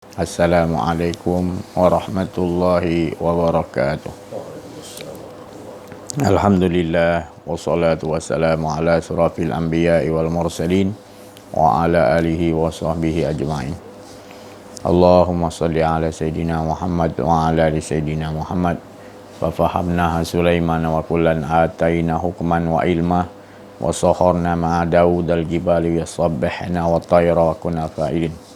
Assalamualaikum warahmatullahi wabarakatuh. Alhamdulillah wassalatu wassalamu ala asrafil anbiya'i wal mursalin wa ala alihi wa sahbihi ajma'in. Allahumma salli ala Sayyidina Muhammad wa ala ali Sayyidina Muhammad wa fahamnaha Sulaiman wa kullan atayna hukman wa ilma wa saharna ma'a Dawud al-jibali wa sabbihna wa tayra wa kunna fa'ilin.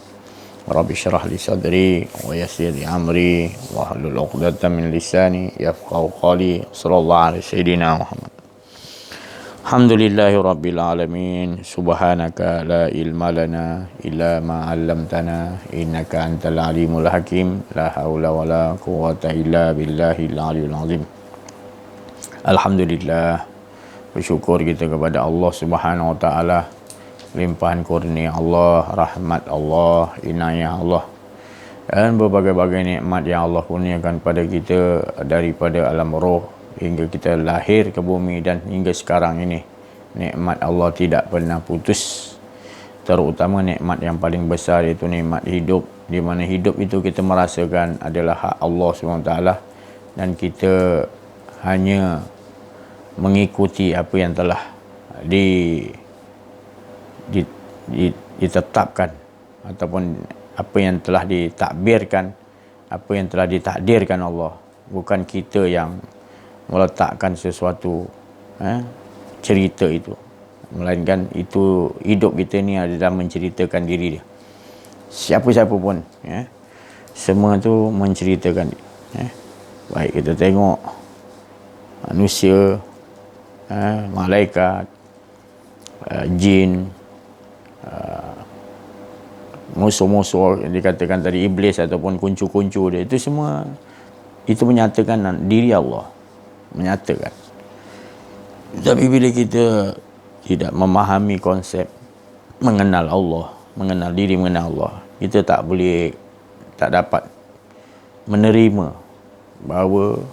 Rabbi syrah li sadri wa yassir li amri wa hlul 'uqdatam min lisani yafqahu qawli. Sallallahu alaihi sayyidina Muhammad. Alhamdulillahi rabbil alamin. Subhanaka la ilma lana illa ma 'allamtana innaka antal alimul hakim. La haula wala quwwata illa billahil aliyyil azim. Alhamdulillah, bersyukur kita kepada Allah Subhanahu wa taala, limpahan kurnia Allah, rahmat Allah, inayah Allah, dan berbagai-bagai nikmat yang Allah kurniakan pada kita daripada alam roh hingga kita lahir ke bumi dan hingga sekarang ini. Nikmat Allah tidak pernah putus, terutama nikmat yang paling besar iaitu nikmat hidup, di mana hidup itu kita merasakan adalah hak Allah SWT, dan kita hanya mengikuti apa yang telah ditetapkan ataupun apa yang telah ditakbirkan, apa yang telah ditakdirkan Allah. Bukan kita yang meletakkan sesuatu cerita itu, melainkan itu hidup kita ni adalah menceritakan diri dia. Siapa-siapa pun semua tu menceritakan baik kita tengok manusia, malaikat, jin, musuh-musuh yang dikatakan tadi, iblis ataupun kuncu-kuncu dia, itu semua itu menyatakan diri Allah, menyatakan. Tapi bila kita tidak memahami konsep mengenal Allah, mengenal diri, mengenal Allah, kita tak dapat menerima bahawa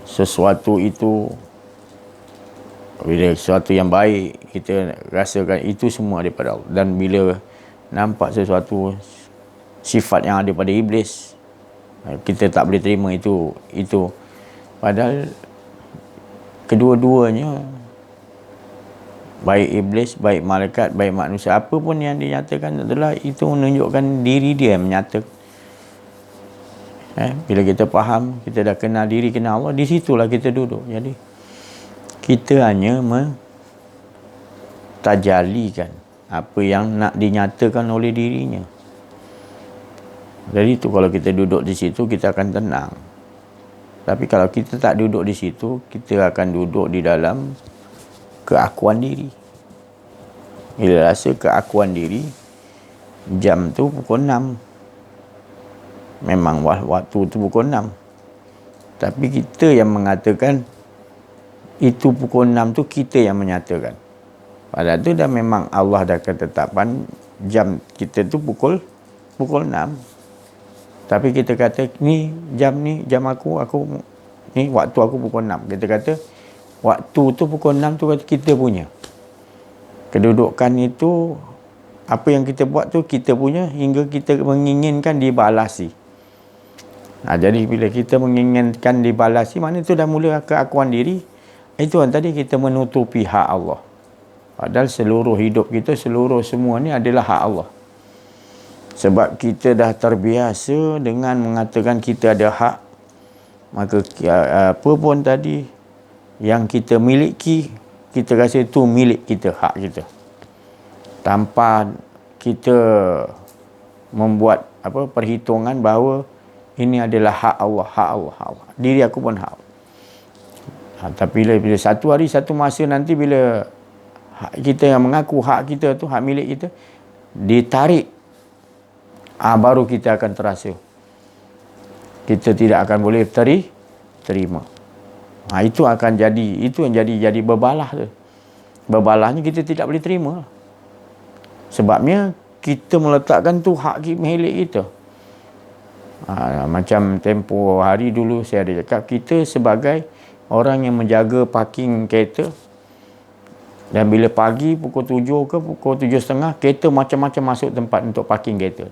sesuatu itu, bila sesuatu yang baik kita rasakan itu semua daripada Allah, dan bila nampak sesuatu sifat yang ada pada iblis, kita tak boleh terima itu. Padahal kedua-duanya, baik iblis, baik malaikat, baik manusia, apa pun yang dinyatakan adalah itu menunjukkan diri dia yang menyatakan. Bila kita faham, kita dah kenal diri, kenal Allah, di situlah kita duduk. Jadi kita hanya mentajalikan apa yang nak dinyatakan oleh dirinya. Jadi itu, kalau kita duduk di situ, kita akan tenang. Tapi kalau kita tak duduk di situ, kita akan duduk di dalam keakuan diri. Bila rasa keakuan diri, jam tu pukul 6, memang waktu tu pukul 6, tapi kita yang mengatakan itu pukul 6 tu kita yang menyatakan. Padahal tu dah memang Allah dah ketetapan jam kita tu pukul 6. Tapi kita kata ni jam aku ni waktu aku pukul 6. Kita kata waktu tu pukul 6 tu kita punya. Kedudukan itu, apa yang kita buat tu kita punya, hingga kita menginginkan dibalasi. Jadi bila kita menginginkan dibalasi, mana tu dah mula keakuan diri. Itu yang tadi kita menutupi hak Allah. Padahal seluruh hidup kita, seluruh semua ni adalah hak Allah. Sebab kita dah terbiasa dengan mengatakan kita ada hak, maka apa pun tadi yang kita miliki, kita rasa itu milik kita, hak kita, tanpa kita membuat perhitungan bahawa ini adalah hak Allah, hak Allah, hak Allah. Diri aku pun hak Allah. Tapi bila satu hari, satu masa nanti, bila hak kita yang mengaku hak kita tu, hak milik kita, ditarik, baru kita akan terasa. Kita tidak akan boleh terima. Itu akan jadi, itu yang jadi berbalah tu. Berbalahnya kita tidak boleh terima. Sebabnya kita meletakkan tu hak milik kita. Macam tempoh hari dulu saya ada cakap, kita sebagai orang yang menjaga parking kereta, dan bila pagi pukul 7 ke pukul 7.30, kereta macam-macam masuk tempat untuk parking kereta.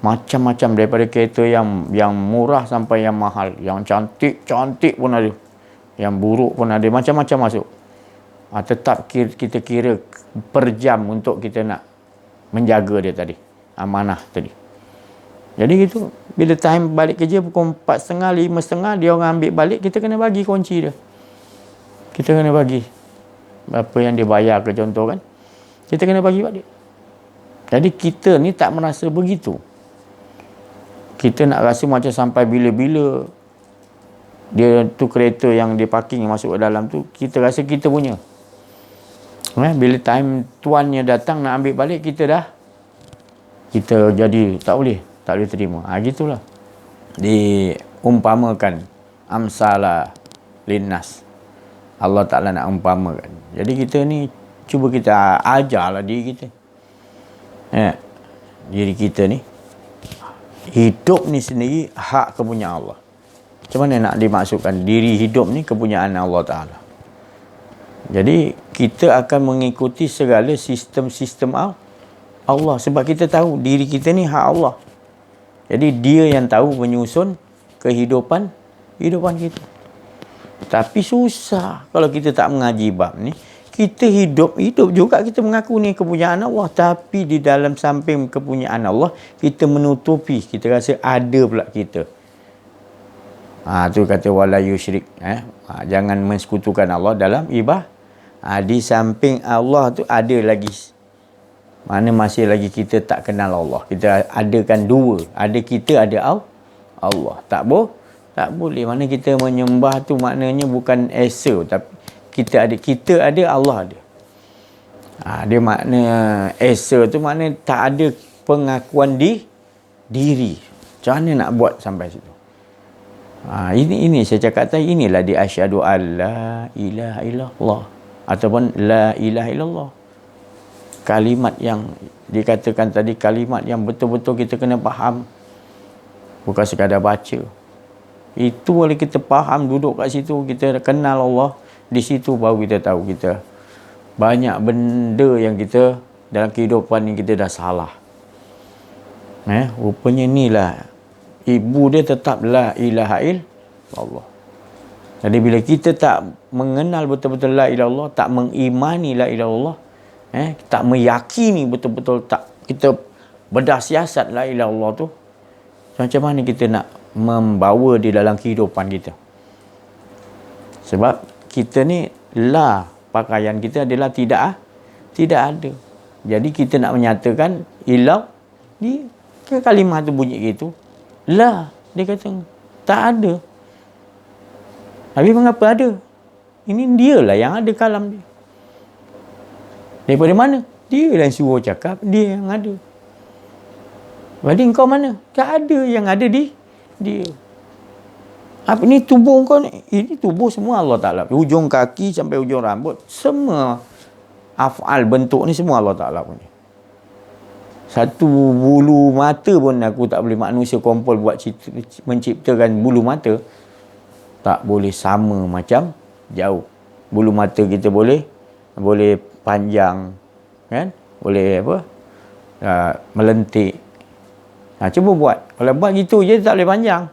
Macam-macam, daripada kereta yang murah sampai yang mahal. Yang cantik pun ada. Yang buruk pun ada. Macam-macam masuk. Tetap kita kira per jam untuk kita nak menjaga dia tadi. Amanah tadi. Jadi gitu. Bila time balik kerja pukul 4.30, 5.30, dia orang ambil balik, kita kena bagi kunci dia. Kita kena bagi. Apa yang dia bayar ke contoh kan. Kita kena bagi balik. Jadi kita ni tak merasa begitu. Kita nak rasa macam sampai bila-bila dia tu kereta yang dia parking masuk ke dalam tu, kita rasa kita punya. Bila time tuannya datang nak ambil balik, kita jadi tak boleh terima. Gitulah. Diumpamakan amsala linnas. Allah Ta'ala nak umpamakan. Jadi kita ni cuba kita ajarlah diri kita. Diri kita ni hidup ni sendiri hak kepunyaan Allah. Macam mana nak dimaksudkan diri hidup ni kepunyaan Allah Ta'ala? Jadi kita akan mengikuti segala sistem-sistem Allah. Sebab kita tahu diri kita ni hak Allah. Jadi dia yang tahu menyusun kehidupan kita. Tapi susah kalau kita tak mengaji bab ni. Kita hidup juga kita mengaku ni kepunyaan Allah, tapi di dalam samping kepunyaan Allah kita menutupi, kita rasa ada pula kita. Tu kata wala yusyrik, jangan mensekutukan Allah dalam ibadah. Di samping Allah tu ada lagi, mana masih lagi kita tak kenal Allah. Kita adakan dua, ada kita ada Allah. Tak boleh. Mana kita menyembah tu maknanya bukan esa, tapi kita ada, Allah ada. Dia makna esa tu makna tak ada pengakuan diri. Macam mana nak buat sampai situ? Ini saya cakap tadi, inilah dia asyhadu alla ilaha illallah ataupun la ilaha illallah. Kalimat yang dikatakan tadi, kalimat yang betul-betul kita kena faham. Bukan sekadar baca. Itu boleh kita faham, duduk kat situ, kita kenal Allah. Di situ baru kita tahu kita banyak benda yang kita dalam kehidupan ni kita dah salah. Rupanya inilah ibu dia tetap la ilaha illallah. Jadi bila kita tak mengenal betul-betul la ilaha illallah, tak mengimani la ilaha illallah, tak meyakini betul-betul, tak kita bedah siasat la ilaha illallah tu, macam mana kita nak membawa di dalam kehidupan kita? Sebab kita ni pakaian kita adalah tidak ada. Jadi kita nak menyatakan ilah ni kalimah tu bunyi gitu. Dia kata tak ada. Tapi mengapa ada? Ini dialah yang ada kalam dia. Daripada mana? Dia yang suruh cakap, dia yang ada. Jadi engkau mana? Tak ada, yang ada di dia. Apa ni tubuh kau ni? Ini tubuh semua Allah Ta'ala. Hujung kaki sampai hujung rambut. Semua af'al bentuk ni semua Allah Ta'ala punya. Satu bulu mata pun aku tak boleh manusia kompol buat menciptakan bulu mata. Tak boleh sama macam jauh. Bulu mata kita boleh panjang. Kan? Boleh melentik. Cuba buat. Kalau buat gitu je tak boleh panjang.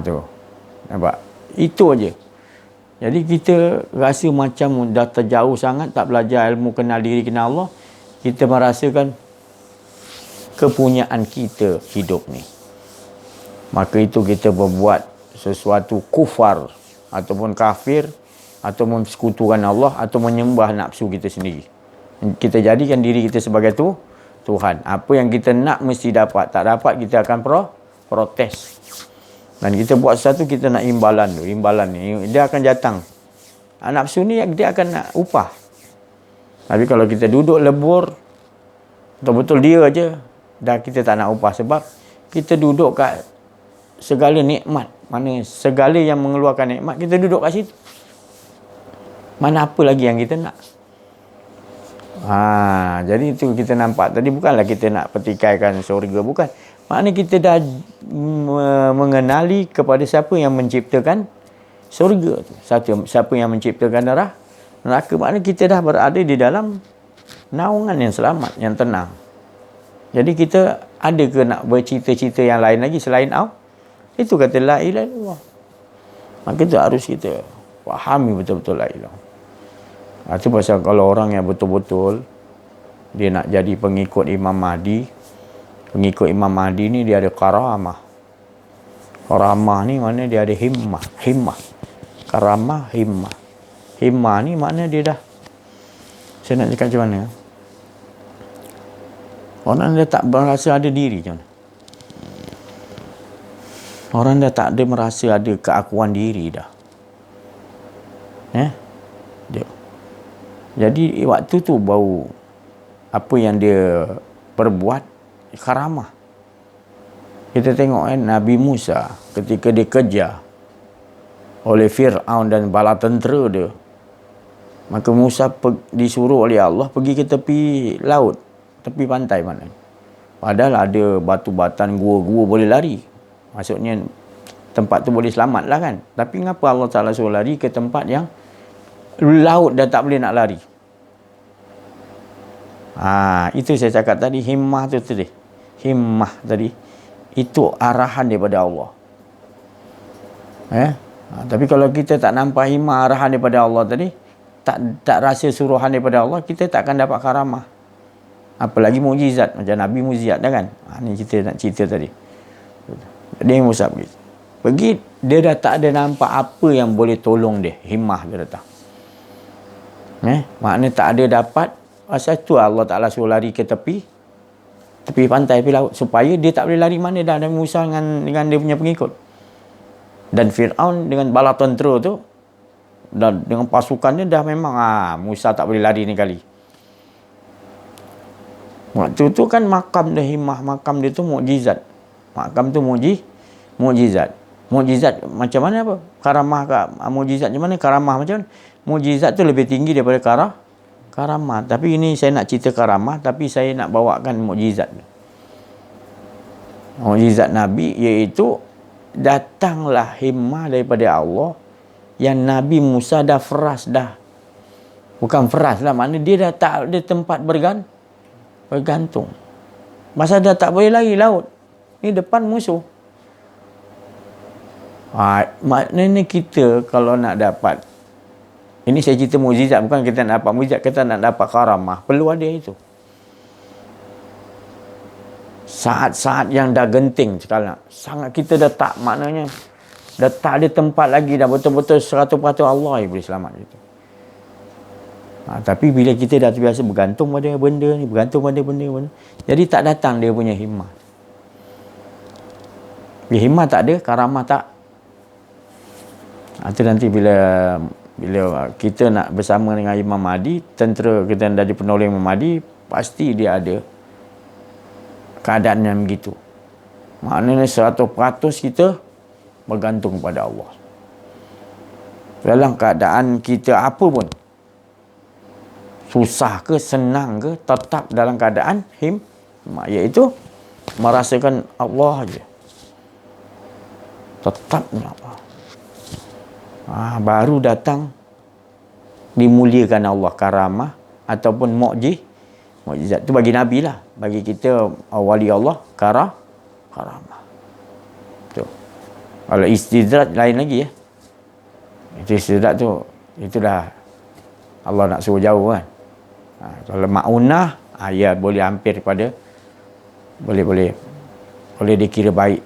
Tu. Nampak? Itu aja. Jadi kita rasa macam dah terjauh sangat, tak belajar ilmu kenal diri, kenal Allah. Kita merasakan kepunyaan kita hidup ni. Maka itu kita berbuat sesuatu kufar ataupun kafir atau mensekutukan Allah atau menyembah nafsu kita sendiri. Kita jadikan diri kita sebagai Tuhan. Apa yang kita nak mesti dapat. Tak dapat kita akan protes. Dan kita buat sesuatu, kita nak imbalan ni. Dia akan datang. Nafsu ni dia akan nak upah. Tapi kalau kita duduk lebur, betul-betul dia aja, dah kita tak nak upah. Sebab kita duduk kat segala nikmat. Mana segala yang mengeluarkan nikmat, kita duduk kat situ. Mana apa lagi yang kita nak? Jadi itu kita nampak. Tadi bukanlah kita nak petikaikan syurga, bukan. Maknanya kita dah mengenali kepada siapa yang menciptakan syurga tu. Siapa yang menciptakan neraka. Maknanya kita dah berada di dalam naungan yang selamat, yang tenang. Jadi kita Ada ke nak bercerita-cerita yang lain lagi selain Allah? Itu kata la ilaha illallah. Maka itu harus kita fahami betul-betul la ilaha. Itu pasal kalau orang yang betul-betul dia nak jadi pengikut Imam Mahdi, pengikut Imam Mahdi ni dia ada karamah. Karamah ni maknanya dia ada himmah. Himmah. Karamah, himmah. Himmah ni maknanya dia dah, saya nak cakap macam mana? Orang dah tak merasa ada diri macam mana? Orang dah tak ada merasa ada keakuan diri dah. Dia. Jadi waktu tu baru apa yang dia perbuat karamah. Kita tengok Nabi Musa ketika dikejar oleh Fir'aun dan bala tentera dia, maka Musa disuruh oleh Allah pergi ke tepi laut, tepi pantai mana. Padahal ada batu batan, gua-gua boleh lari. Maksudnya tempat tu boleh selamat lah kan. Tapi kenapa Allah Ta'ala suruh lari ke tempat yang laut dah tak boleh nak lari? Itu saya cakap tadi, himmah tu tadi. Himmah tadi, itu arahan daripada Allah. Tapi kalau kita tak nampak himmah, arahan daripada Allah tadi, tak rasa suruhan daripada Allah, kita tak akan dapat karamah. Apalagi mukjizat, macam Nabi mukjizat dah kan. Ni kita nak cerita tadi. Dia Musa pergi, dia dah tak ada nampak apa yang boleh tolong dia. Himmah dia datang. Maknanya tak ada dapat. Asal tu Allah Ta'ala suruh lari ke tepi pantai, tepi laut, supaya dia tak boleh lari mana dah. Nabi Musa dengan dia punya pengikut. Dan Fir'aun dengan bala tentera tu, dan dengan pasukannya dah memang Musa tak boleh lari ni kali. Waktu tu kan makam dia himmah, makam dia tu mukjizat. Makam tu mukjizat. Mukjizat macam mana apa? Karamah mukjizat macam mana? Karamah macam mana? Mukjizat tu lebih tinggi daripada karamah. Tapi ini saya nak cerita karamah, tapi saya nak bawakan mukjizat. Mukjizat Nabi iaitu datanglah himmah daripada Allah yang Nabi Musa dah feras dah. Bukan feras lah, maknanya dia dah tak ada tempat bergantung. Masa dah tak boleh lari laut. Ni depan musuh. Maknanya kita kalau nak dapat, ini saya cerita mukjizat, bukan kita nak dapat mukjizat, kita nak dapat karamah, perlu ada itu. Saat-saat yang dah genting sekarang, sangat kita dah tak, maknanya dah tak ada tempat lagi, dah betul-betul 100% Allah yang boleh selamat kita. Tapi bila kita dah terbiasa bergantung pada benda ni, bergantung pada benda, jadi tak datang dia punya himmah. Bila himmah tak ada, karamah tak. Itu nanti bila kita nak bersama dengan Imam Mahdi, tentera kita dah dipenolong Imam Mahdi, pasti dia ada keadaan yang begitu. Maknanya 100% kita bergantung pada Allah. Dalam keadaan kita apa pun, susah ke, senang ke, tetap dalam keadaan himmah, iaitu merasakan Allah aja. Tetap Allah. Baru datang dimuliakan Allah, karamah ataupun mukjizat. Itu bagi Nabi lah. Bagi kita wali Allah, karamah. Tu. Kalau istidrat lain lagi ya. Itu istidrat tu, itu dah Allah nak suruh jauh kan. Kalau ma'unah, ya boleh hampir pada, boleh dikira baik.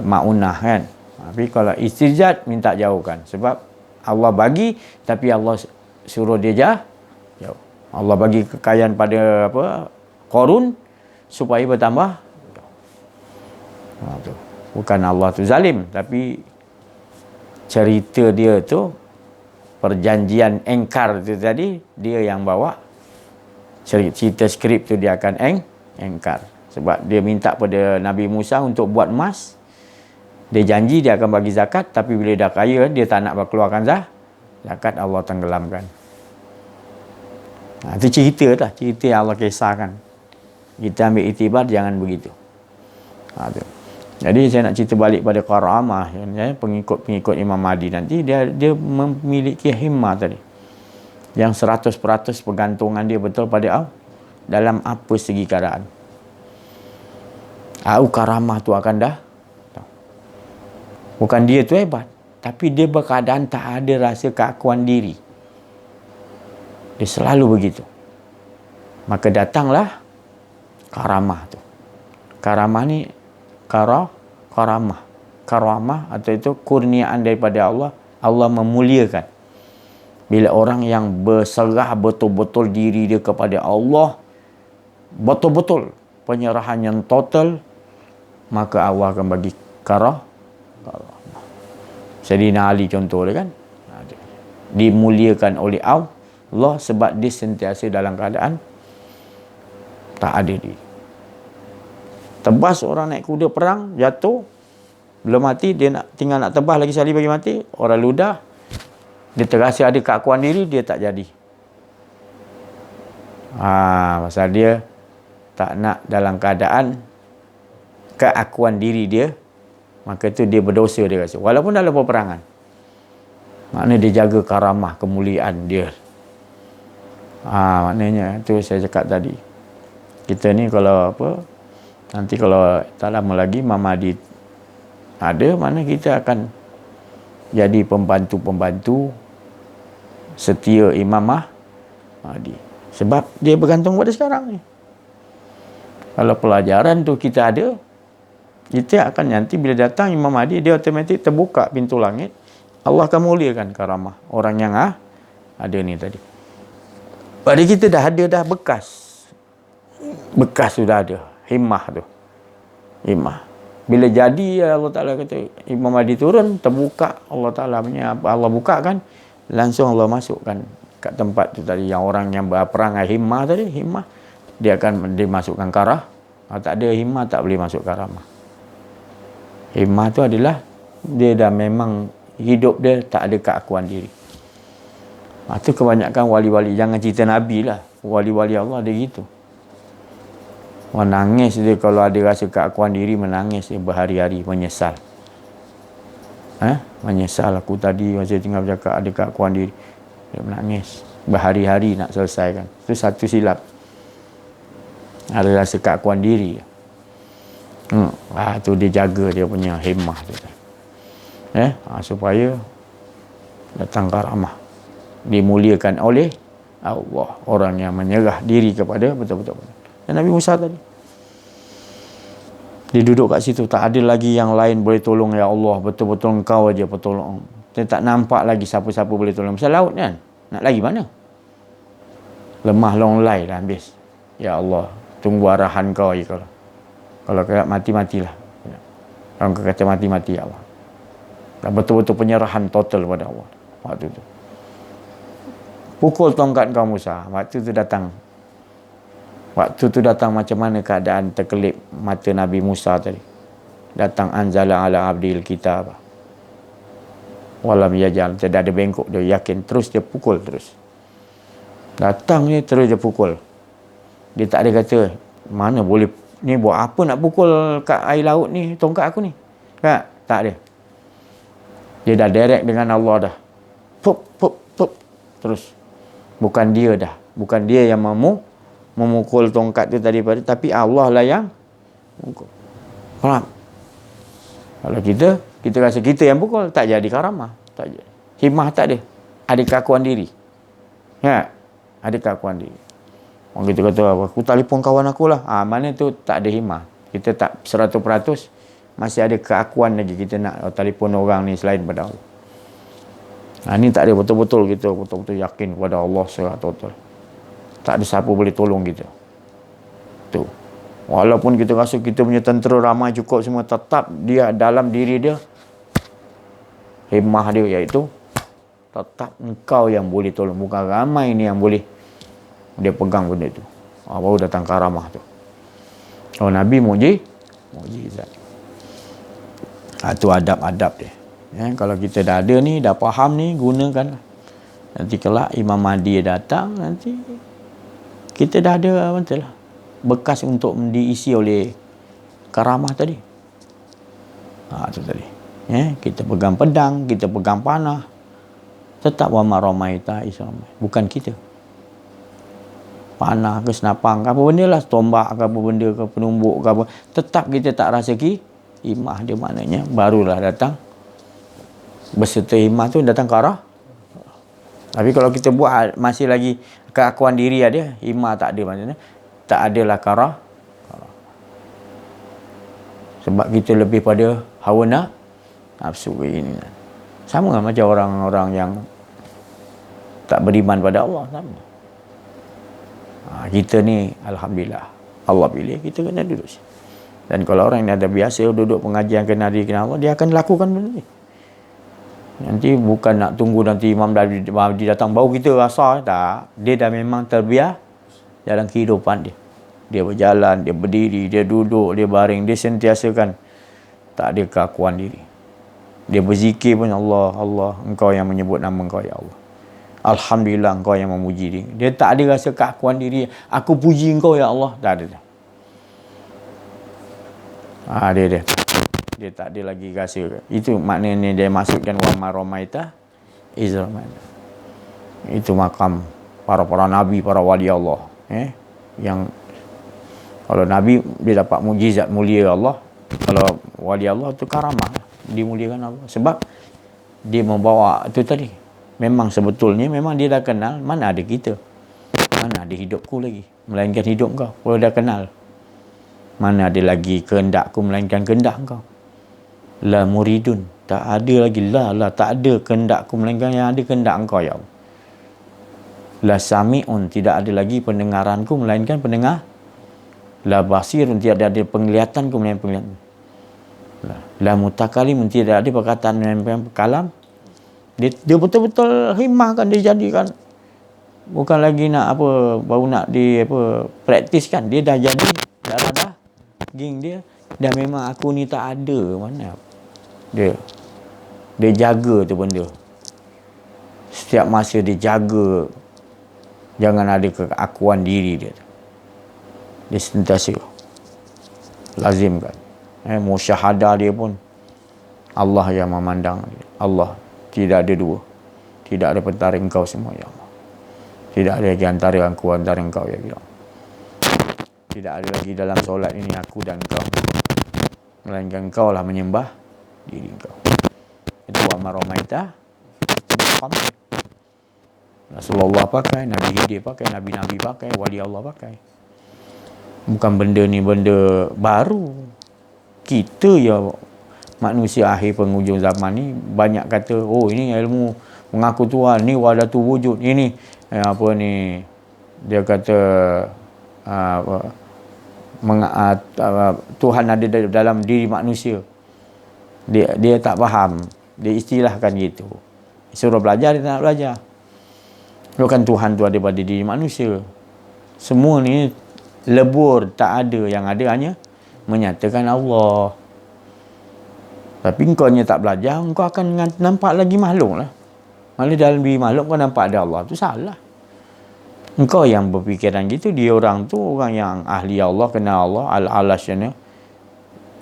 Ma'unah kan. Tapi kalau istijat, minta jauhkan. Sebab Allah bagi, tapi Allah suruh dia jauh. Allah bagi kekayaan pada Qarun supaya bertambah. Bukan Allah tu zalim, tapi cerita dia tu, perjanjian engkar tu tadi, dia yang bawa. Cerita skrip tu dia akan engkar. Sebab dia minta pada Nabi Musa untuk buat emas. Dia janji dia akan bagi zakat, tapi bila dah kaya, dia tak nak berkeluarkan zakat, Allah tenggelamkan. Itu cerita lah, cerita yang Allah kisahkan. Kita ambil iktibar, jangan begitu. Jadi saya nak cerita balik pada karamah, pengikut Imam Mahdi nanti, dia memiliki himmah tadi. Yang 100% pergantungan dia betul pada Allah, dalam apa segi keadaan. Karamah tu akan dah. Bukan dia tu hebat, tapi dia berkeadaan tak ada rasa keakuan diri. Dia selalu begitu. Maka datanglah karamah tu. Karamah ni karamah atau itu kurniaan daripada Allah. Allah memuliakan bila orang yang berserah betul-betul diri dia kepada Allah, betul-betul penyerahan yang total, maka Allah akan bagi karamah. Sayyidina Ali contoh dia kan, dimuliakan oleh Allah sebab dia sentiasa dalam keadaan tak ada diri. Tebas orang naik kuda perang, jatuh, belum mati, dia tinggal nak tebas lagi sekali bagi mati, orang ludah, dia terasa ada keakuan diri, dia tak jadi. Pasal dia tak nak dalam keadaan keakuan diri dia, maka tu dia berdosa, dia rasa. Walaupun dalam peperangan. Maknanya dia jaga karamah, kemuliaan dia. Maknanya tu saya cakap tadi. Kita ni kalau nanti kalau tak lama lagi Imam Mahdi ada, mana kita akan jadi pembantu-pembantu setia Imam Mahdi. Sebab dia bergantung pada sekarang ni. Kalau pelajaran tu kita ada, kita akan nanti bila datang Imam Mahdi, dia automatik terbuka pintu langit. Allah akan muliakan karamah orang yang ada ni tadi. Pada kita dah ada dah bekas sudah ada himmah tu. Himmah. Bila jadi Allah Ta'ala kata Imam Mahdi turun, terbuka Allah Ta'ala punya, Allah buka kan, langsung Allah masukkan kat tempat tu tadi, yang orang yang berperangai himmah tadi, himmah, dia akan dimasukkan karah. Tak ada himmah tak boleh masuk karamah. Himmah tu adalah dia dah memang hidup dia tak ada keakuan diri. Itu kebanyakan wali-wali, jangan cerita Nabi lah, wali-wali Allah dia gitu. Menangis dia kalau ada rasa keakuan diri, menangis dia berhari-hari, menyesal. Menyesal aku tadi masa tinggal bercakap ada keakuan diri. Dia menangis berhari-hari nak selesaikan. Itu satu silap. Ada rasa keakuan diri. Tu dia jaga dia punya himmah tu. Supaya datang karamah, dimuliakan oleh Allah, orang yang menyerah diri kepada betul-betul. Dan Nabi Musa tadi, dia duduk kat situ, tak ada lagi yang lain boleh tolong, ya Allah, betul-betul Engkau aja petolong. Dia tak nampak lagi siapa-siapa boleh tolong. Pasal laut kan, nak lagi mana? Lemah longlai dah habis. Ya Allah, tunggu arahan Kau aja. Kalau kata mati-matilah. Kalau kau kata mati-mati, ya Allah. Dan betul-betul penyerahan total pada Allah waktu tu. Pukul tongkat kau Musa. Waktu tu datang macam mana keadaan terkelip mata Nabi Musa tadi. Datang anzala ala abdil kitab. Walam yajal, tidak ada bengkok, dia yakin terus, dia pukul terus. Datang ni terus dia pukul. Dia tak ada kata mana boleh ni buat apa nak pukul kat air laut ni tongkat aku ni. Tak ada. Dia dah direct dengan Allah dah. Pup. Terus. Bukan dia dah. Bukan dia yang memukul tongkat tu tadi, tapi Allah lah yang pukul. Faham? Kalau kita rasa kita yang pukul, tak jadi karamah. Tak jadi. Himmah tak ada. Ada keakuan diri. Ada keakuan diri. Orang kita kata, aku telefon kawan aku lah. Mana tu tak ada himmah. Kita tak 100%. Masih ada keakuan lagi kita nak telefon orang ni selain pada Allah. Ni tak ada, betul-betul kita betul-betul yakin kepada Allah secara total. Tak ada siapa boleh tolong kita. Tu. Walaupun kita rasa kita punya tentera ramai cukup semua, tetap dia dalam diri dia himmah dia, iaitu tetap engkau yang boleh tolong, bukan ramai ni yang boleh dia pegang benda tu. Baru datang karamah tu. Nabi mukjizat. Itu adab-adab dia. Kalau kita dah ada ni, dah faham ni, gunakan. Nanti kelak Imam Mahdi datang, nanti kita dah ada betul lah, bekas untuk diisi oleh karamah tadi. Itu tadi. Kita pegang pedang, kita pegang panah, tetap wa ma ramaita is ramai. Bukan kita. panah ke senapang ke apa benda lah, tombak ke apa benda ke, penumbuk ke apa, tetap kita tak rasa himmah dia, maknanya barulah datang berserta himmah tu datang ke arah. Tapi kalau kita buat masih lagi keakuan diri ada, himmah tak ada, maksudnya tak adalah ke arah. Sebab kita lebih pada hawa nafsu ini. Sama macam orang-orang yang tak beriman pada Allah, sama. Kita ni alhamdulillah Allah pilih, kita kena duduk. Dan kalau orang yang ada biasa duduk pengajian kenal diri kenal Allah, dia akan lakukan benda ni. Nanti bukan nak tunggu nanti imam dah datang baru kita rasa, tak. Dia dah memang terbiar dalam kehidupan dia. Dia berjalan, dia berdiri, dia duduk, dia baring, dia sentiasa kan tak ada keakuan diri. Dia berzikir pun, Allah, Allah, Engkau yang menyebut nama Engkau ya Allah. Alhamdulillah, Engkau yang memuji diri. Dia tak ada rasa keakuan diri, aku puji Engkau ya Allah. Tak ada. Dia tak ada lagi rasa. Itu maknanya dia masukkan wa ma ramaita iz ramaita. Itu makam para nabi, para wali Allah. Yang kalau nabi dia dapat mukjizat mulia Allah, kalau wali Allah tu karamah, dimuliakan Allah. Sebab dia membawa itu tadi. Memang sebetulnya memang dia dah kenal, mana ada kita, mana ada hidupku lagi melainkan hidup kau. Kalau dah kenal, mana ada lagi kehendakku melainkan kehendak kau. La muridun, tak ada lagi la tak ada kehendakku melainkan yang ada kehendak engkau ya Allah. La sami'un, tidak ada lagi pendengaranku melainkan pendengar. La basirun, tidak ada penglihatanku melainkan penglihatan. La mutakalimun, tidak ada perkataan melainkan kalam. Dia betul-betul himmah kan, dia jadikan. Bukan lagi nak apa, baru nak di apa praktis kan, dia dah jadi darah daging dia. Dah memang aku ni tak ada mana. Dia jaga tu benda. Setiap masa dia jaga, jangan ada keakuan diri dia. Dia sentiasa lazimkan. Musyahadah dia pun Allah yang memandang dia. Allah, tidak ada dua. Tidak ada pentara engkau semua ya Allah. Tidak ada lagi antara aku antara engkau ya Allah. Tidak ada lagi dalam solat ini aku dan engkau, melainkan engkau lah menyembah diri engkau. Itu wa ma ramaita Rasulullah pakai, Nabi Hidir pakai, Nabi-Nabi pakai, Wali Allah pakai. Bukan benda ni benda baru. Kita ya manusia akhir penghujung zaman ni banyak kata, oh ini ilmu mengaku Tuhan, ni wadatu wujud, ini apa ni, dia kata Tuhan ada dalam diri manusia. Dia tak faham, dia istilahkan gitu. Suruh belajar, dia tak nak belajar. Bukan Tuhan tu ada pada diri manusia. Semua ni lebur, tak ada. Yang ada hanya menyatakan Allah. Tapi engkau ni tak belajar, engkau akan nampak lagi makhluk lah. Malah dalam diri makhluk kau nampak ada Allah, tu salah. Engkau yang berfikiran gitu, dia orang tu orang yang ahli Allah, kenal Allah, al-alasyana.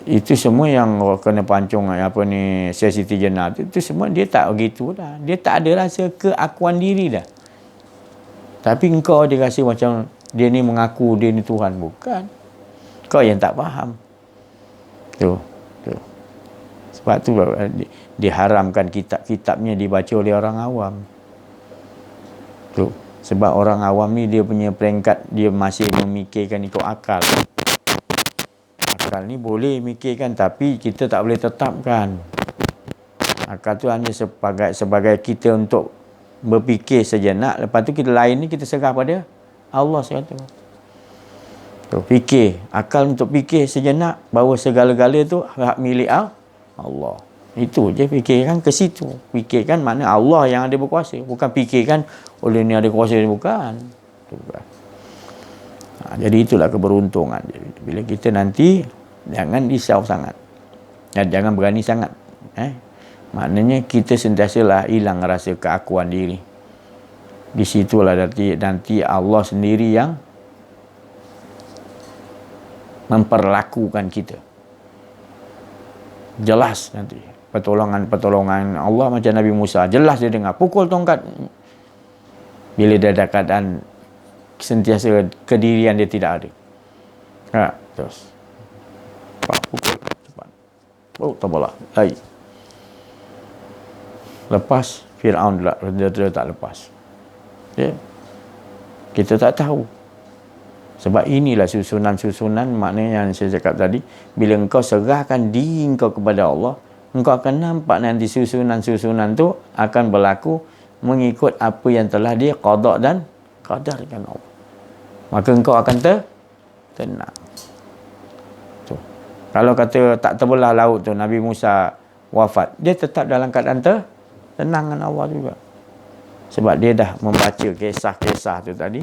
Itu semua yang kena pancung apa ni, sesiti jenah tu, itu semua dia tak begitu dah. Dia tak ada rasa keakuan diri dah. Tapi engkau dia rasa macam dia ni mengaku dia ni Tuhan. Bukan. Kau yang tak faham. Tu. Sebab tu diharamkan kitab-kitabnya dibaca oleh orang awam. Tu. Sebab orang awam ni dia punya peringkat, dia masih memikirkan ikut akal. Akal ni boleh mikirkan, tapi kita tak boleh tetapkan. Akal tu hanya sebagai kita untuk berfikir sejenak. Lepas tu kita lain ni kita serah pada Allah sekata. Tu, fikir. Akal untuk fikir sejenak bahawa segala-gala tu hak milik Allah. Itu je, fikirkan ke situ. Fikirkan makna Allah yang ada berkuasa. Bukan fikirkan oleh ni ada kuasa, bukan. Itu bukan. Jadi itulah keberuntungan. Bila kita nanti jangan risau sangat. Dan jangan berani sangat. Maknanya kita sentiasalah hilang rasa keakuan diri. Di situlah nanti Allah sendiri yang memperlakukan kita. Jelas nanti pertolongan Allah macam Nabi Musa. Jelas dia dengar. Pukul tongkat. Bila dia ada keadaan sentiasa kedirian dia tidak ada. Terus. Pukul cepat. Tabalah. Lepas Fir'aun dia tak lepas. Kita tak tahu. Sebab inilah susunan-susunan, maknanya yang saya cakap tadi, bila engkau serahkan diri engkau kepada Allah, engkau akan nampak nanti susunan-susunan tu akan berlaku mengikut apa yang telah dia qada dan qadarkan Allah. Maka engkau akan tenang. Tu. Kalau kata tak terbelah laut tu, Nabi Musa wafat, dia tetap dalam keadaan tenang dengan Allah juga. Sebab dia dah membaca kisah-kisah tu tadi,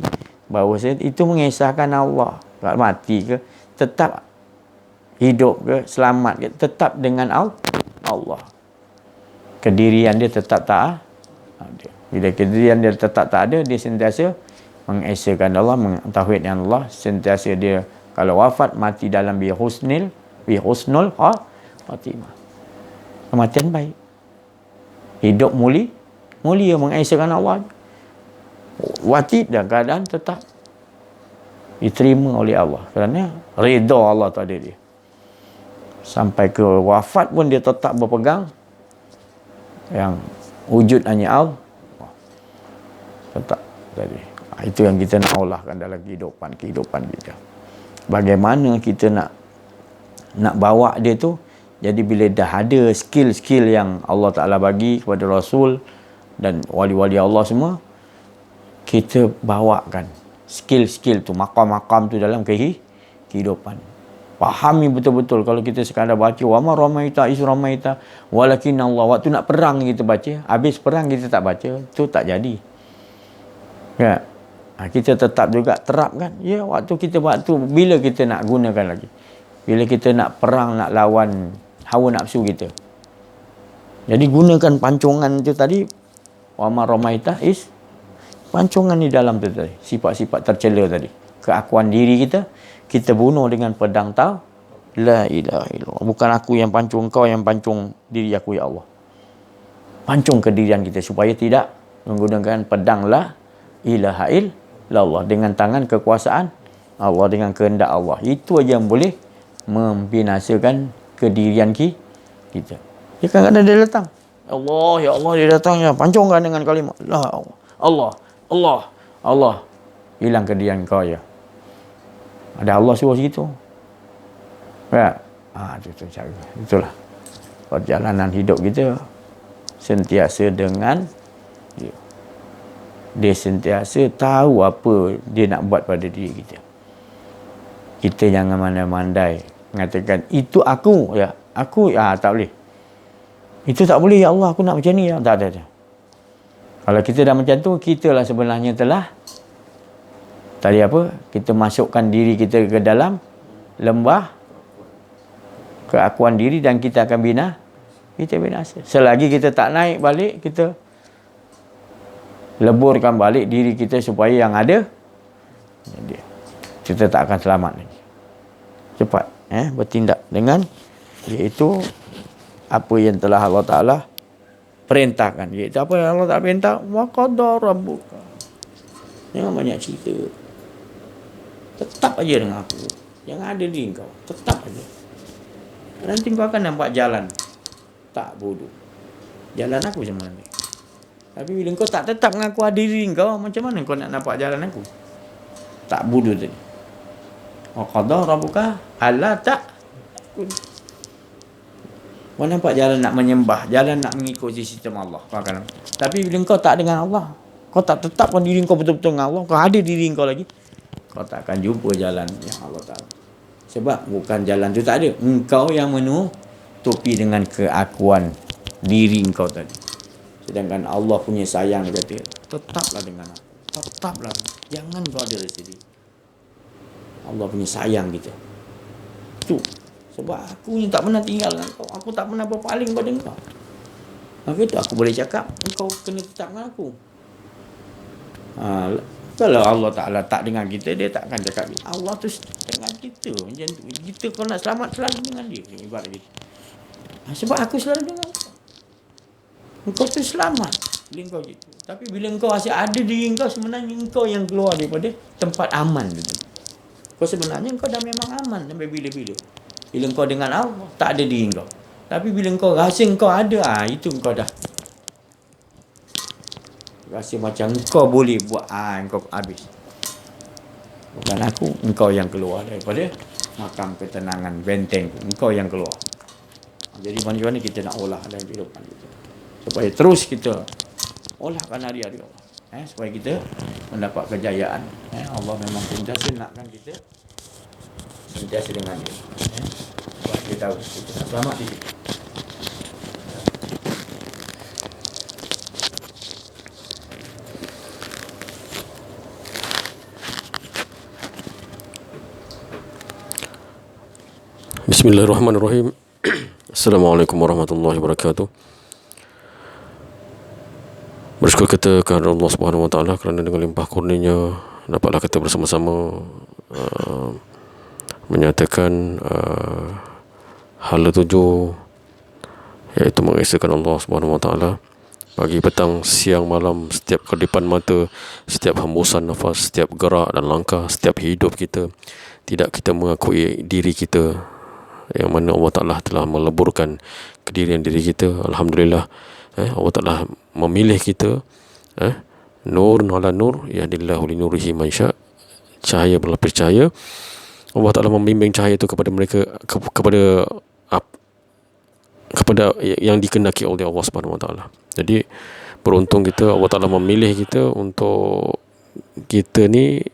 bahawa itu mengisahkan Allah. Tak mati ke, tetap hidup ke, selamat ke, tetap dengan Allah. Kedirian dia tetap tak ada. Bila kedirian dia tetap tak ada, dia sentiasa mengesakan Allah, mentauhidkan Allah. Sentiasa dia, kalau wafat, mati dalam bihusnul khatimah. Kematian baik. Hidup mulia mengesakan Allah. Wati dalam keadaan tetap diterima oleh Allah, kerana redha Allah pada dia. Sampai ke wafat pun dia tetap berpegang yang wujud hanya Allah. Tetap tadi. Itu yang kita nak olahkan dalam kehidupan kita. Bagaimana kita nak bawa dia tu. Jadi bila dah ada skill-skill yang Allah Ta'ala bagi kepada Rasul dan wali-wali Allah semua, kita bawakan skill-skill tu, makam-makam tu dalam kehidupan. Fahami betul-betul. Kalau kita sekadar baca wa ma ramaita is ramaita walakin Allah, waktu nak perang kita baca, habis perang kita tak baca, tu tak jadi. Kita tetap juga terapkan. Waktu bila kita nak gunakan lagi, bila kita nak perang, nak lawan hawa nafsu kita, jadi gunakan pancongan tu tadi, wa ma ramaita is pancongan di dalam tu tadi, sifat-sifat tercela tadi, keakuan diri kita bunuh dengan pedang la ilaha illallah. Bukan aku yang pancung, kau yang pancung diri aku, ya Allah. Pancung kedirian kita supaya tidak menggunakan pedang la ilaha illallah, dengan tangan kekuasaan Allah, dengan kehendak Allah. Itu aja yang boleh membinasakan kedirian kita. Dia kadang-kadang dia datang, ya Allah, dia datang, ya, pancungkan dengan kalimah la Allah, hilang kedirian kau, ya. Ada Allah suruh situ. Itu cara. Itulah perjalanan hidup kita, sentiasa dengan dia sentiasa tahu apa dia nak buat pada diri kita. Kita jangan mandai-mandai mengatakan itu aku, tak boleh. Itu tak boleh, ya Allah, aku nak macam ni, ya. Tak ada. Kalau kita dah macam tu, kita lah sebenarnya telah tadi kita masukkan diri kita ke dalam lembah keakuan diri, dan kita akan binasa. Selagi kita tak naik balik, kita leburkan balik diri kita supaya yang ada, kita tak akan selamat lagi. Cepat bertindak dengan, iaitu apa yang telah Allah Ta'ala perintahkan. Iaitu apa yang Allah Ta'ala perintah, wa qadara rabbuka. Jangan banyak cerita. Tetap aja dengan aku. Yang ada di engkau, tetap aja. Nanti kau akan nampak jalan. Tak bodoh. Jalan aku macam mana? Tapi bila kau tak tetap mengaku ada diri kau, macam mana kau nak nampak jalan aku? Tak bodoh tadi. Wa qadara rabbuka alla ta'budu. Kau nampak jalan nak menyembah, jalan nak mengikuti sistem Allah. Kau akan. Tapi bila kau tak dengan Allah, kau tak tetapkan diri kau betul-betul dengan Allah, kau ada diri kau lagi, kau tak akan jumpa jalan yang Allah Ta'ala. Sebab bukan jalan tu tak ada, engkau yang menutupi dengan keakuan diri engkau tadi. Sedangkan Allah punya sayang, dia kata, tetaplah dengan aku, tetaplah, jangan kau ada rasa diri. Allah punya sayang kita tu. Sebab aku ni tak pernah tinggal dengan kau, aku tak pernah berpaling pada kau. Maka itu aku boleh cakap, engkau kena tetap dengan aku. Kalau Allah Ta'ala tak dengan kita, dia tak akan cakap Allah tu dengan kita macam tu. Kita kalau nak selamat selalu dengan dia, ibarat gitu. Sebab aku selalu dengan kau, engkau tu selamat. Bila engkau gitu. Tapi bila engkau rasa ada diri engkau, sebenarnya engkau yang keluar daripada tempat aman itu. Kau sebenarnya engkau dah memang aman sampai bila-bila. Bila engkau dengan Allah, tak ada diri engkau. Tapi bila engkau rasa engkau ada, itu engkau dah rasa macam engkau boleh buat, engkau habis. Bukan aku, engkau yang keluar daripada makam ketenangan benteng tu. Engkau yang keluar. Jadi mana-mana kita nak olah dalam kehidupan kita, supaya terus kita olahkan hari-hari Allah, supaya kita mendapat kejayaan. Allah memang sentiasa nakkan kita sentiasa dengan dia, supaya kita tahu kita nak selamat di situ. Bismillahirrahmanirrahim. Assalamualaikum warahmatullahi wabarakatuh. Bersyukur kita kepada Allah Subhanahu Wa Taala kerana dengan limpah kurnianya dapatlah kita bersama-sama menyatakan hala tujuh, iaitu mengesahkan Allah Subhanahu Wa Taala pagi, petang, siang, malam, setiap kedipan mata, setiap hembusan nafas, setiap gerak dan langkah, setiap hidup kita. Tidak kita mengakui diri kita, yang mana Allah Ta'ala telah meleburkan kedirian diri kita. Alhamdulillah, Allah Ta'ala memilih kita, nur ala nur, yahdillahu li nurihi man sya', cahaya berlapis cahaya. Allah Ta'ala membimbing cahaya itu kepada mereka, kepada yang dikehendaki oleh Allah Subhanahu Wa Taala. Jadi beruntung kita, Allah Ta'ala memilih kita untuk kita ni,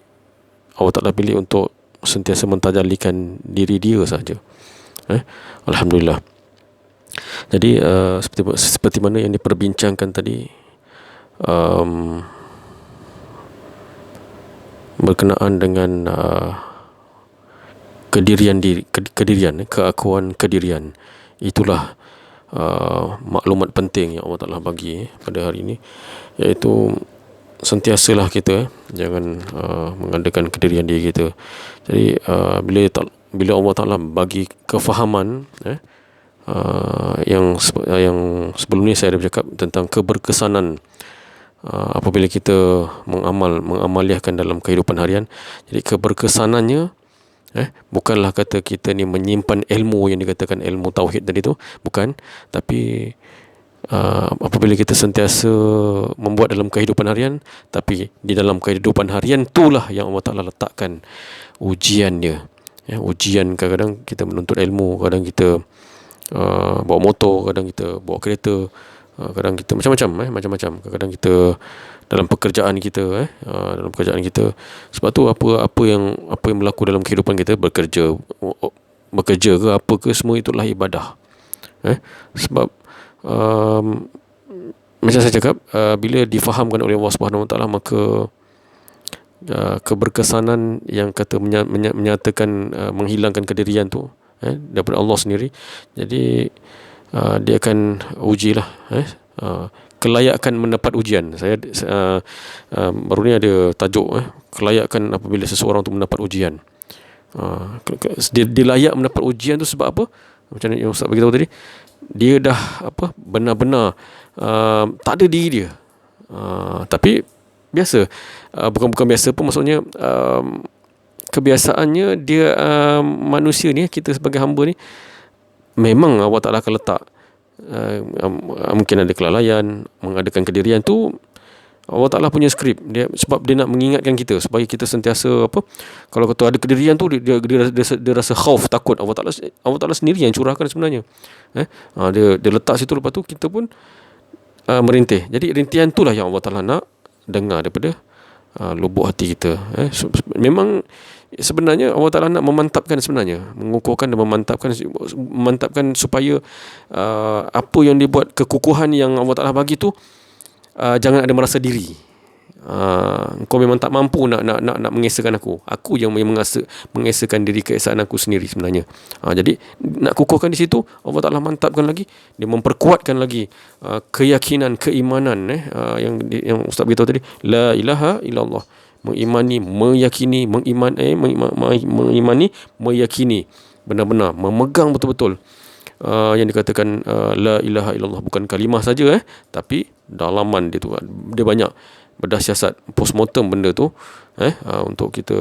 Allah Ta'ala pilih untuk sentiasa mentajalikan diri dia saja. Alhamdulillah. Jadi seperti mana yang diperbincangkan tadi, berkenaan dengan kedirian, keakuan kedirian, itulah maklumat penting yang Allah Ta'ala bagi pada hari ini, iaitu sentiasalah kita jangan mengadakan kedirian diri kita. Jadi bila Allah Ta'ala bagi kefahaman, yang sebelum ni saya ada bercakap tentang keberkesanan apabila kita mengamaliahkan dalam kehidupan harian. Jadi keberkesanannya bukanlah kata kita ni menyimpan ilmu yang dikatakan ilmu tauhid tadi tu, bukan. Tapi apabila kita sentiasa membuat dalam kehidupan harian, tapi di dalam kehidupan harian itulah yang Allah Ta'ala letakkan ujian dia. Ujian, kadang-kadang kita menuntut ilmu, kadang kita bawa motor, kadang kita bawa kereta, kadang kita macam-macam, kadang kita dalam pekerjaan kita, sebab tu apa yang berlaku dalam kehidupan kita, bekerja ke apa ke, semua itulah ibadah. Sebab macam saya cakap, bila difahamkan oleh Allah Subhanahu Wa Taala, maka keberkesanan yang kata menyatakan menghilangkan kedirian tu daripada Allah sendiri. Jadi dia akan ujilah kelayakan mendapat ujian. Saya baru ni ada tajuk kelayakan apabila seseorang tu mendapat ujian. Dia layak mendapat ujian tu sebab apa? Macam yang Ustaz beritahu tadi, dia dah benar-benar tak ada diri dia. Tapi biasa, bukan biasa pun, maksudnya kebiasaannya dia, manusia ni, kita sebagai hamba ni, memang Allah Ta'ala akan letak mungkin ada kelalaian, mengadakan kedirian tu. Allah Ta'ala punya skrip dia, sebab dia nak mengingatkan kita supaya kita sentiasa kalau kata ada kedirian tu, dia rasa khauf, takut. Allah Ta'ala sendiri yang curahkan sebenarnya. Dia letak situ, lepas tu kita pun merintih. Jadi rintihan itulah yang Allah Ta'ala nak dengar daripada lubuk hati kita. Memang sebenarnya Allah Ta'ala nak memantapkan, sebenarnya mengukuhkan dan memantapkan supaya apa yang dibuat, kekukuhan yang Allah Ta'ala bagi tu, jangan ada merasa diri. Kau memang tak mampu nak mengesahkan aku yang mengesahkan diri, keesaan aku sendiri sebenarnya. Jadi nak kukuhkan di situ, Allah Ta'ala mantapkan lagi, dia memperkuatkan lagi keyakinan, keimanan, yang Ustaz beritahu tadi, la ilaha illallah, mengimani, meyakini, mengimani, meyakini, benar-benar memegang betul-betul yang dikatakan la ilaha illallah bukan kalimah saja, tapi dalaman dia tu, dia banyak berdasar postmortem benda tu, untuk kita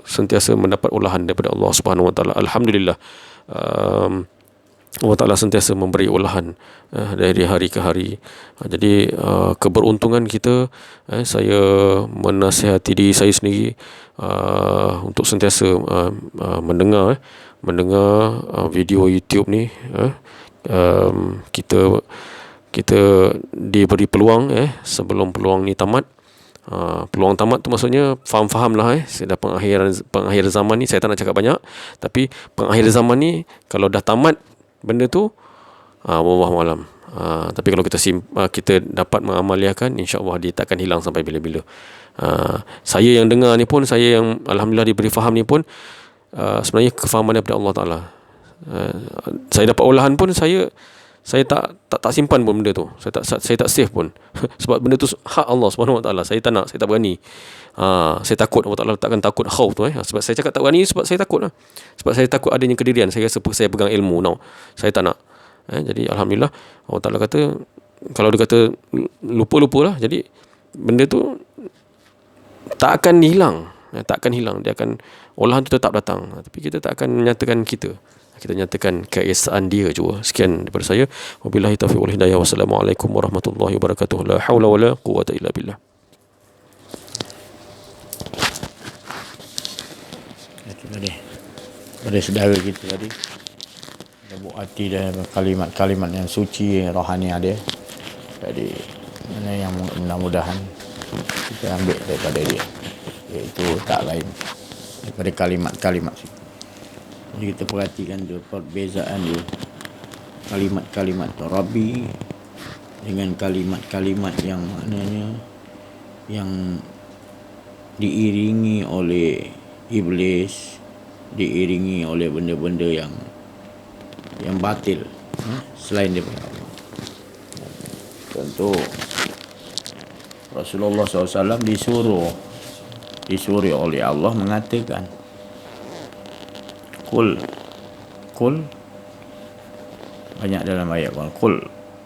sentiasa mendapat olahan daripada Allah Subhanahu Wa Taala. Alhamdulillah, Allah Ta'ala sentiasa memberi olahan dari hari ke hari. Jadi keberuntungan kita, saya menasihati diri saya sendiri untuk sentiasa mendengar video YouTube ni. Kita diberi peluang sebelum peluang ni tamat. Peluang tamat tu maksudnya faham-faham lah, saya dah pengakhir zaman ni. Saya tak nak cakap banyak, tapi pengakhir zaman ni kalau dah tamat benda tu, wallahu alam. Tapi kalau kita dapat mengamaliakan, insya-Allah dia takkan hilang sampai bila-bila. Saya yang dengar ni pun, saya yang alhamdulillah diberi faham ni pun, sebenarnya kefahaman daripada Allah Taala. Saya dapat olahan pun, saya tak simpan pun benda tu. Saya tak save pun. Sebab benda tu hak Allah Subhanahu Wa Taala. Saya tak nak, saya tak berani. Saya takut Allah Taala letakkan takut khauf tu. Sebab saya cakap tak berani, sebab saya takut lah. Sebab saya takut adanya kedirian. Saya rasa saya pegang ilmu. Saya tak nak. Jadi alhamdulillah Allah Taala kata, kalau dia kata lupa-lupa lah. Jadi benda tu tak akan hilang. Tak akan hilang. Dia akan, olahan tu tetap datang. Tapi kita tak akan menyatakan kita nyatakan keesaan dia jua. Sekian daripada saya. Wabillahi taufiq wal hidayah. Wassalamualaikum warahmatullahi wabarakatuh. La haula wala quwwata illa billah. Pada saudara kita tadi, lembut hati dan kalimat-kalimat yang suci, rohani ada. Jadi mana yang mudah-mudahan kita ambil daripada dia, iaitu tak lain daripada kalimat-kalimat. Jadi kita perhatikan tu perbezaan dia, kalimat-kalimat Rabbi dengan kalimat-kalimat yang maknanya yang diiringi oleh iblis, diiringi oleh benda-benda yang batil selain daripada Allah. Tentu Rasulullah SAW disuruh oleh Allah mengatakan Kul banyak dalam ayat Quran. Kul,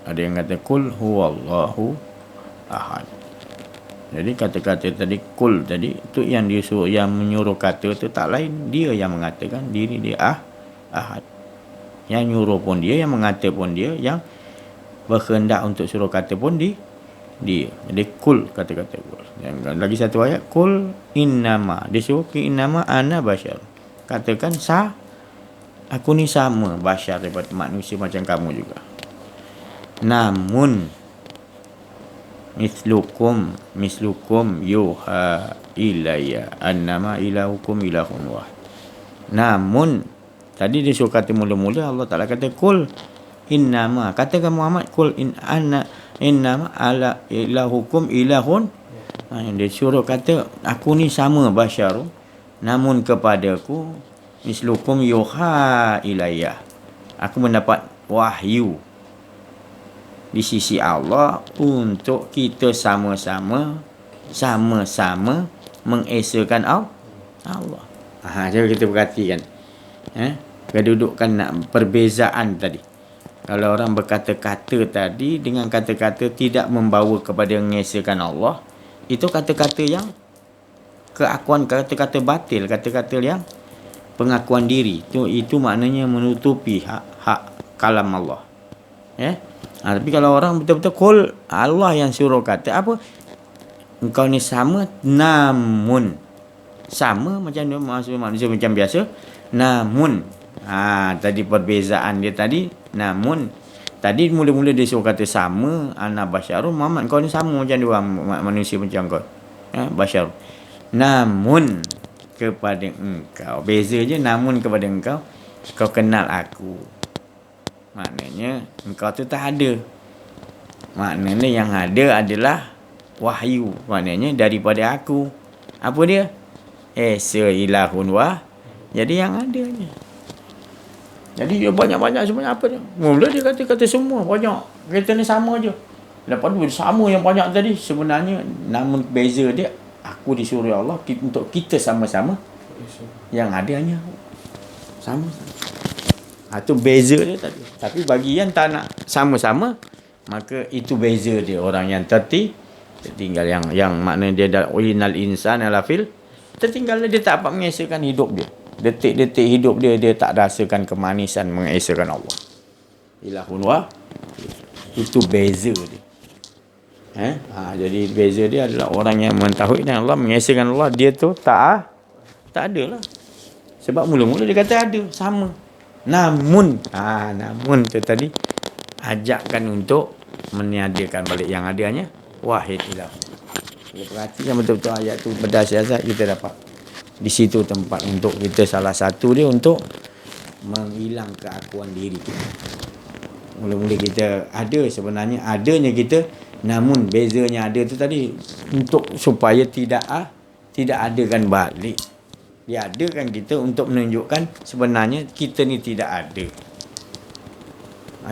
ada yang kata kul huwallahu ahad. Jadi kata-kata tadi kul tadi itu yang disuruh, yang menyuruh kata itu tak lain, dia yang mengatakan diri dia ahad. Yang nyuruh pun dia, yang mengata pun dia, yang berkehendak untuk suruh kata pun dia. Jadi kul, kata-kata kul. Yang lagi satu ayat kul innama, disuruh ke innama ana bashar. Katakan aku ni sama bashar, daripada manusia macam kamu juga. Namun mislukum yuha ilayya annama ilahukum ilahun wahid. Namun tadi dia suruh kata mula-mula, Allah Ta'ala kata kul innama, katakan Muhammad kul innama ala ilahukum ilahun. Dia suruh kata aku ni sama bashar, namun kepadaku mislukum yuha ilayya, aku mendapat wahyu di sisi Allah untuk kita sama-sama mengesakan Allah. Jadi kita perhatikan kedudukan nak perbezaan tadi. Kalau orang berkata-kata tadi dengan kata-kata tidak membawa kepada mengesakan Allah, itu kata-kata yang keakuan, kata-kata batil, kata-kata yang pengakuan diri. Itu maknanya menutupi hak kalam Allah. Tapi kalau orang betul-betul kul, Allah yang suruh kata apa? Engkau ni sama, namun sama macam manusia macam biasa, namun tadi perbezaan dia tadi, namun tadi mula-mula dia suruh kata sama, ana basyarun, Muhammad kau ni sama macam dia orang manusia macam kau, basyar. Namun kepada engkau, beza je, namun kepada engkau, kau kenal aku. Maknanya engkau tu tak ada. Maknanya yang ada adalah wahyu. Maknanya daripada aku. Apa dia? Esa ilahun wah. Jadi yang adanya. Jadi dia banyak-banyak sebenarnya apa dia? Mula dia kata semua banyak. Kita ni sama je. Lepas tu sama yang banyak tadi. Sebenarnya namun beza dia, aku disuruh Allah untuk kita sama-sama yang adanya sama. Itu beza dia tadi. Tapi bagi yang tak nak sama-sama, maka itu beza dia. Orang yang tertinggal, yang maknanya dia dah innal insana lafil tertinggal, dia tak dapat mengesahkan hidup dia. Detik-detik hidup dia, dia tak rasakan kemanisan mengesahkan Allah. Ilahun wa, itu beza dia. Jadi beza dia adalah orang yang mentauhidkan Allah, mengesahkan Allah, dia tu tak ada lah. Sebab mula-mula dia kata ada, sama. Namun tu tadi ajakkan untuk meniadakan balik yang adanya wahid ilah. Kita perhatikan betul-betul ayat tu berdasar kita dapat. Di situ tempat untuk kita, salah satu dia untuk menghilang keakuan diri kita. Mula-mula kita ada, sebenarnya adanya kita, namun bezanya ada tu tadi untuk supaya tidak adakan balik. Diadakan kita untuk menunjukkan sebenarnya kita ni tidak ada.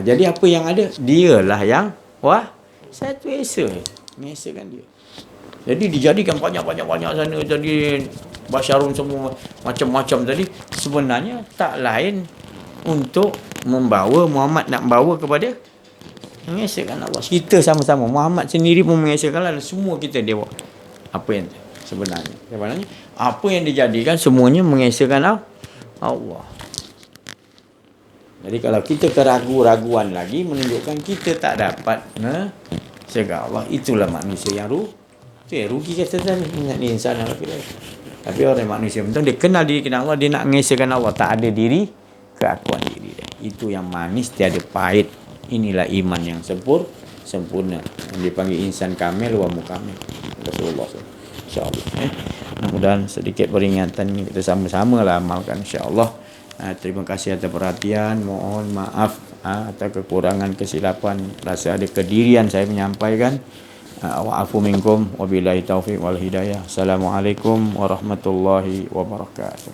Jadi apa yang ada? Dialah yang satu esa. Mengesakan dia. Jadi dijadikan banyak-banyak sana, jadi basyarun semua macam-macam tadi. Sebenarnya tak lain untuk membawa Muhammad, nak bawa kepada mengesakan Allah. Kita sama-sama, Muhammad sendiri pun mengesakan Allah, semua kita dewa. Apa yang sebenarnya apa yang dijadikan semuanya mengesakan Allah. Jadi kalau kita keraguan-raguan lagi, menunjukkan kita tak dapat mengesakan Allah, itulah manusia yang rugi kata tadi. Insan tapi orang manusia betul, dia kenal diri, kenal Allah, dia nak mengesakan Allah, tak ada diri, keakuan diri dia. Itu yang manis, tiada pahit. Inilah iman yang sempurna, yang dipanggil insan kamil wa mukamil, Rasulullah SAW. InsyaAllah mudah-mudahan sedikit peringatan ini kita sama-sama lah amalkan, insyaAllah. Terima kasih atas perhatian, mohon maaf atas kekurangan, kesilapan, rasa ada kedirian saya menyampaikan. Wa'afu minkum wabillahi taufiq wal hidayah. Assalamualaikum warahmatullahi wabarakatuh.